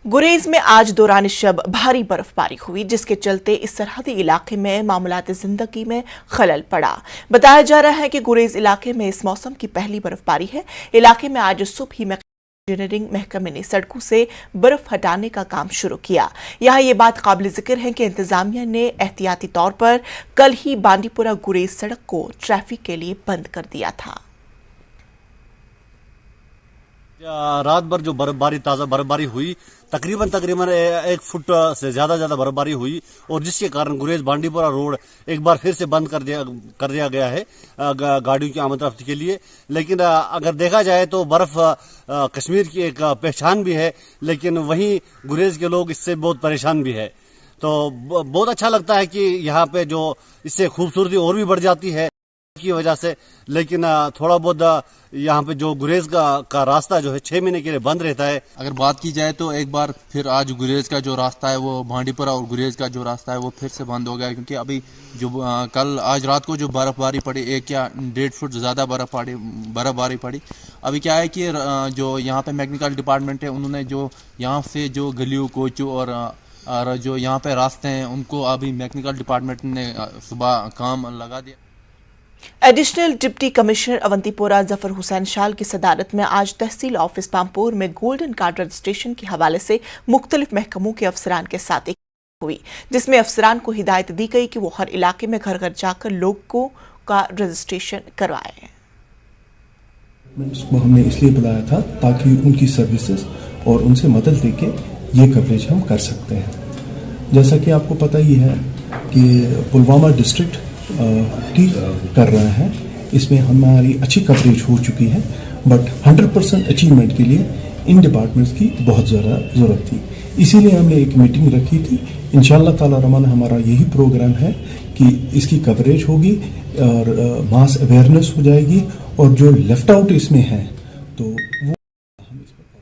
गुरेज में आज दौरान शब भारी बर्फबारी हुई, जिसके चलते इस सरहदी इलाके में मामूलात जिंदगी में खलल पड़ा। बताया जा रहा है कि गुरेज इलाके में इस मौसम की पहली बर्फबारी है। इलाके में आज सुबह ही इंजीनियरिंग महकमे ने सड़कों से बर्फ हटाने का काम शुरू किया। यहाँ ये बात काबिल जिक्र है कि इंतजामिया ने एहतियाती तौर पर कल ही बांडीपुरा गुरेज सड़क को ट्रैफिक के लिए बंद कर दिया था। रात भर जो ताज़ा बर्फबारी हुई, तकरीबन 1 फुट से ज्यादा बर्फबारी हुई और जिसके कारण गुरेज बांडीपुरा रोड एक बार फिर से बंद कर दिया गया है गाड़ियों की आमद रफ्त के लिए। लेकिन अगर देखा जाए तो बर्फ कश्मीर की एक पहचान भी है, लेकिन वहीं गुरेज के लोग इससे बहुत परेशान भी है। तो बहुत अच्छा लगता है कि यहाँ पे जो इससे खूबसूरती और भी बढ़ जाती है की वजह से। लेकिन थोड़ा बहुत यहाँ पे जो गुरेज का रास्ता जो है 6 महीने के लिए बंद रहता है। अगर बात की जाए तो एक बार फिर आज गुरेज का जो रास्ता है वो बांडीपुरा और गुरेज का जो रास्ता है वो फिर से बंद हो गया, क्योंकि अभी जो कल आज रात को जो बर्फबारी पड़ी 1 या 1.5 फुट ज्यादा बर्फबारी पड़ी। अभी क्या है कि जो यहाँ पे मैकेनिकल डिपार्टमेंट है उन्होंने जो यहाँ से जो गलियों कोचों और जो यहाँ पे रास्ते हैं उनको अभी मैकेनिकल डिपार्टमेंट ने सुबह काम लगा दिया। Additional deputy commissioner Awantipora Zafar Hussain शाल की सदारत में आज तहसील ऑफिस पामपुर में गोल्डन कार्ड रजिस्ट्रेशन के हवाले से मुख्तलिफ महकमों के अफसरान के साथ एक हुई, जिसमें अफसरान को हिदायत दी गई कि वो हर इलाके में घर घर जाकर लोगों का रजिस्ट्रेशन करवाएं। हमने इसलिए बुलाया था ताकि उनकी सर्विसेज और उनसे मदद लेके ये कवरेज हम कर सकते हैं। जैसा कि आपको पता ही है कि पुलवामा डिस्ट्रिक्ट की कर रहा है, इसमें हमारी अच्छी कवरेज हो चुकी है, बट 100% अचीवमेंट के लिए इन डिपार्टमेंट्स की बहुत ज़्यादा ज़रूरत थी। इसीलिए हमने एक मीटिंग रखी थी। इंशाअल्लाह ताला रहमान हमारा यही प्रोग्राम है कि इसकी कवरेज होगी और मास अवेयरनेस हो जाएगी, और जो लेफ्ट आउट इसमें है तो वो